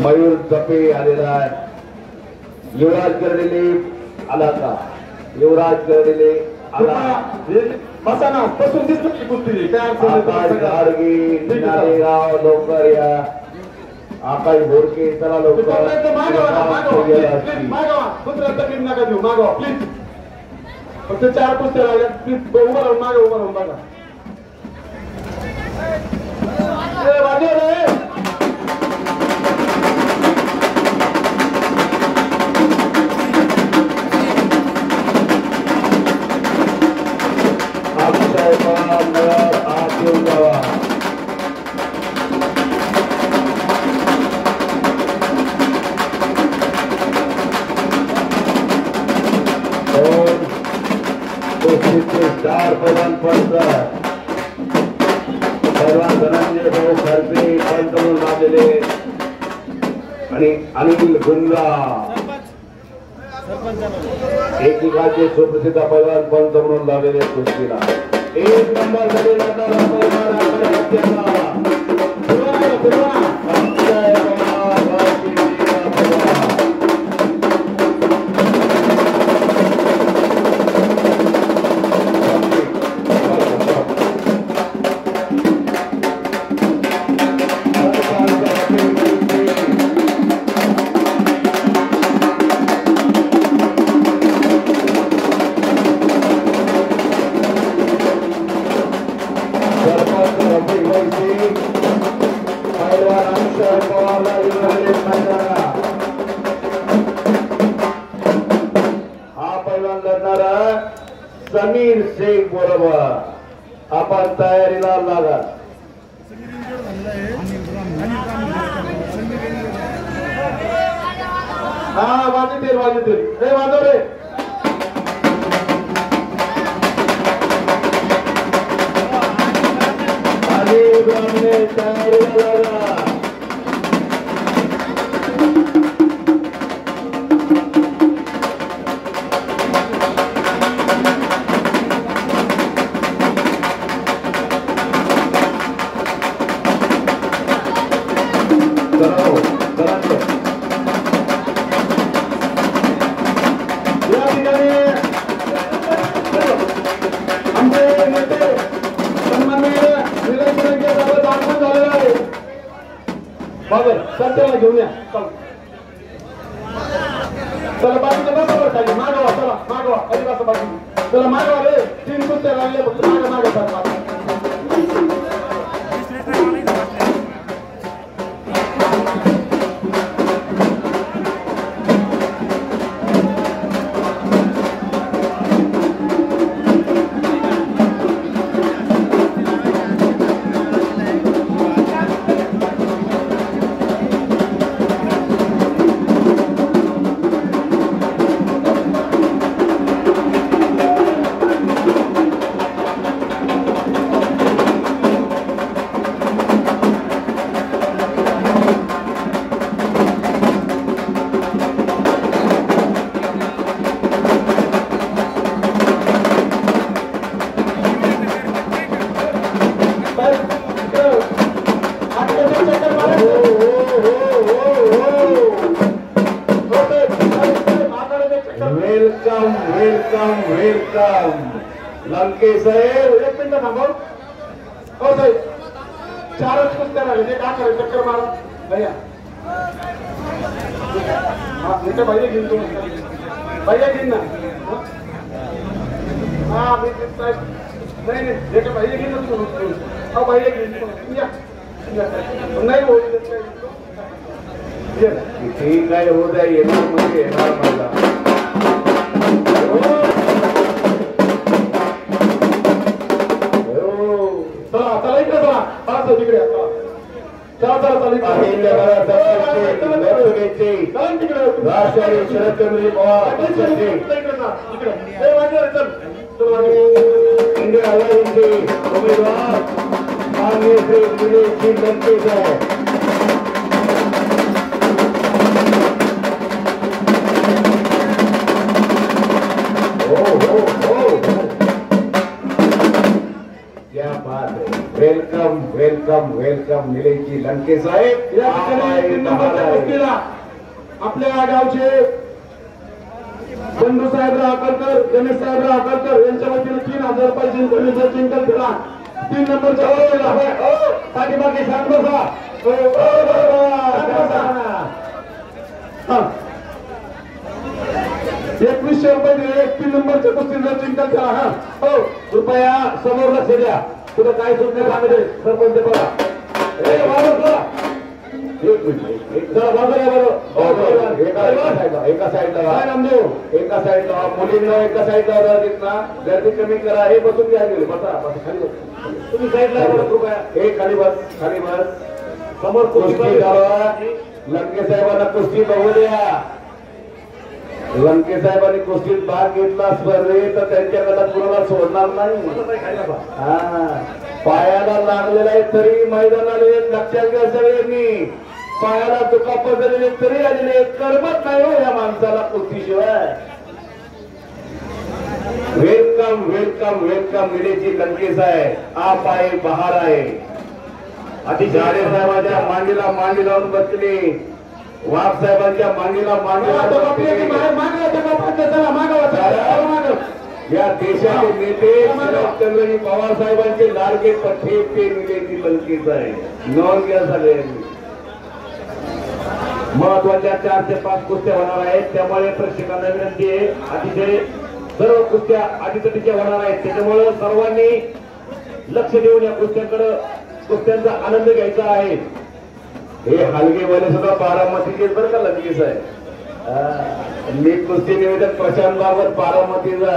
मयूर जपे आलेला आहे. युवराज गर्डीले आला का? युवराज गर्डीले आला. बसाना बसून दिसतो की कुस्ती आकाश गाडगे नालेगाव लवकर या. आकाश बोरके चला लवकर दुसऱ्या तकलीफ नका देऊ. मागवा प्लीज. फक्त 4 कुस्त्या लागल्या प्लीज. उभं राहून मागे उभं राहून बघा. वाजव रे. चार पैलवान पैलवान धनंजय भाऊ खरपे पंत म्हणून लावलेले आणि अनिल गुंजा एकेकाचे सुप्रसिद्ध पैलवान पंत म्हणून लावलेले कुस्तीला 1 नंबर झालेला समीर शेख बरोबर आपण तयारीला लागा. हा वाजतील वाजतील हे वाजव रे. तयारीला लागा. सत्याला घेऊन या. चला बाजूला बसा बरं खाली. मागवा चला मागवा खाली बसा बाजूला. चला मागवा रे. 3 कुस्त्या लागल्या फक्त मागे मागे sir. Welcome welcome welcome. Lanke साहेब 1 मिनिट थांबव. हो साहेब 4च कुस्त्या लागले. काय करायचं चक्कर मारा भैया. हा इथे भैया घेऊन तू भैया घेईन ना. हा मी नाही नाही एक भैया घेईन तू. हा भैया घेईन या नाही होऊ देत ठीक आहे. होत आहे. येणार म्हणजे येणार मला. तिकडे चला चला चला शरदचंद्र पवार इंडिया आघाडीचे उमेदवार माननीय श्री विजय सिंह लंकेश आहे. वेलकम वेलकम निलेशजी लंके साहेब. या ठिकाणी 3 नंबरच्या कुस्तीला आपल्या गावचे बंधू साहेबराव आकरकर, गणेश साहेबराव आकरकर यांच्या वतीने 3000 रुपये जिंकण्याचा जिंकल दिला. 3 नंबरच्या पाठीमागे शांत बसा. 2100 रुपये दिले. 3 नंबरच्या कुस्तीला जिंकल दिला. हा हो कृपया समोर लक्ष द्या. कुठं काय सुटणे सांगते सरपंच बघा. एक मिनिट चला बाजूला बरोबर एका साईडला एका साईडला मुलींना एका साईडला ना गर्दी कमी करा. हे बसून घ्या गेले बसा खाली बस. तुम्ही साईडला कृपया हे खाली बस समोर कुस्ती झाला. लंके साहेबांना कुस्ती बघू द्या. लंके साहेबांनी कुस्तीत भाग घेतला स्पर्धेत तर त्यांच्या गटात कुणाला सोडणार नाही. हा पायाला लागलेला आहे तरी मैदानाला लक्षात घ्या सगळ्यांनी. पायाला दुखापत झालेले तरी आलेले करमत नाही हो या माणसाला कुस्तीशिवाय. Welcome welcome welcome Nileshji Lanke साहेब. आप आहे बहार आहे. अतिशय साहेबांच्या मांडीला मांडी लावून बसले. वाघ साहेबांच्या मांडीला मांडी या देशाचे नेते शरदचंद्रजी पवार साहेबांचे लाडके पठ्ठे ते निलेशजी लंके साहेब. नोंद घ्या सगळ्यांनी. महत्वाच्या 4 ते 5 कुस्त्या होणार आहेत. त्यामुळे प्रेक्षकांना विनंती आहे अतिशय सर्व कुस्त्या अटीतटीच्या होणार आहेत. त्याच्यामुळे सर्वांनी लक्ष देऊन या कुस्त्यांचा आनंद घ्यायचा आहे. हे हलगेवाले सुद्धा बारामतीचे बरं का लंके साहेब. मी कुस्ती निवेदक प्रशांत बाबत बारामतीचा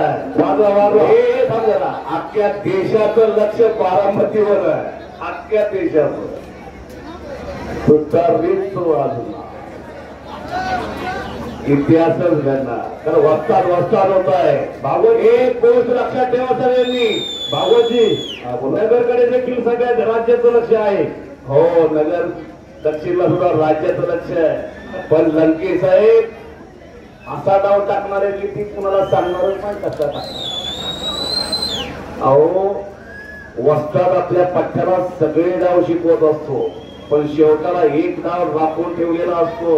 हे समजा अख्ख्या देशाचं लक्ष बारामतीवर आहे. अख्ख्या देशाचं इतिहासच घडणार. कारण वस्ताद होत आहे. भागवत एक गोष्ट लक्षात ठेवा सगळ्यांनी. भागवतजी नगरकडे देखील सगळ्या राज्याचं लक्ष आहे. हो नगर दक्षिणला सुद्धा राज्याचं लक्ष आहे. पण लंके साहेब असा डाव टाकणार आहे की ती कुणाला सांगणारच नाही कसा टाकणार. अहो वस्ताद आपल्या पठ्याला सगळे डाव शिकवत असतो पण शेवटाला एक डाव राखून ठेवलेला असतो.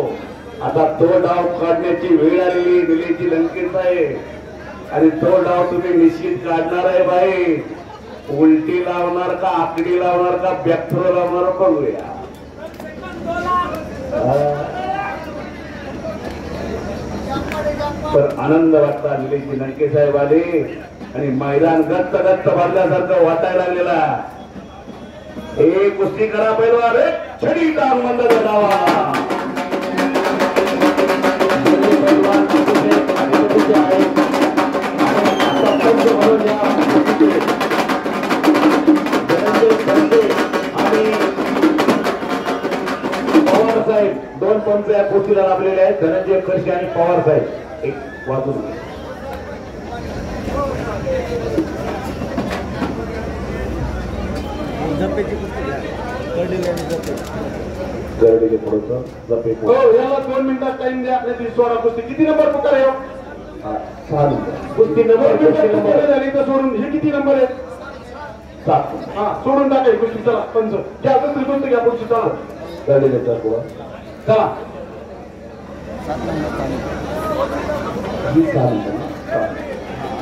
आता तो डाव काढण्याची वेळ आलेली निलेशजी लंके साहेब. आणि तो डाव तुम्ही निश्चित काढणार आहे बाई. उलटी लावणार का आकडी लावणार का बॅक्टर लावणार बघूया. पण आनंद वाटला निलेशजी लंके साहेब आले आणि मैदान गच्च गच्च भरल्यासारखं वाटायला लागलेला. हे कुस्ती करा पैलवान छडी टांग मंद डावा. पवार साहेब 2 पंच या कुस्तीला लाभलेले आहेत. धनंजय खर्शी आणि पवार साहेब एक वाजून गर्डीले थोडंसं जपे. हो याला 2 मिनिटात टाइम द्या. आपल्या 16 कुस्ती किती नंबर पुकार आहे. 6 नंबर कुस्ती नंबर झाली तर सोडून हे किती नंबर आहे. 7. हा सोडून टाकाय कुस्ती. चला पंच घ्या दुसरी कुस्ती घ्या पुढची. चला गर्डीले तर चला 7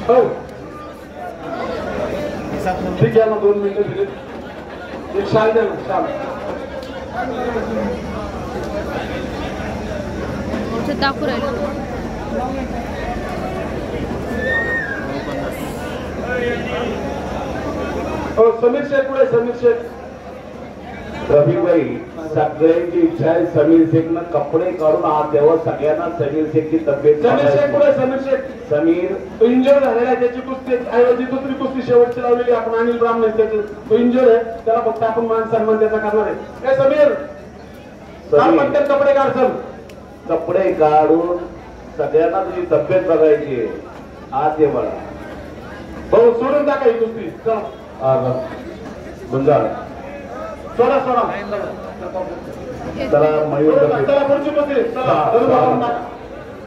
हो ठीक आहे ना. 2 मिनिटं दिले. एक शाल द्या ना शाल. दाखवू राहिलो. समीर शेख पुढे. समीर शेख रविबाई सगळ्यांची इच्छा आहे समीर शेखनं कपडे काढून आत द्यावं. सगळ्यांना समीर शेखची तब्येत. समीर शेख पुढे. समीर शेख समीर इंजोर झालेला आहे. त्याची कुस्ती ऐवजी दुसरी कुस्ती शेवटची लावलेली आपण अनिल ब्राह्मण त्याची. तो इंजोर आहे. त्याला फक्त आपण मान सन्मान त्याचा करणार आहे. काय समीर पटकन कपडे काढ. चल कपडे काढून सगळ्यांना तुझी तब्येत बघायची. आत ये मला भाऊ सोडून टाका ही कुस्ती. चला गुंजाळ सोडा सोडा. चला मयूर चला पुढची कुस्ती. चला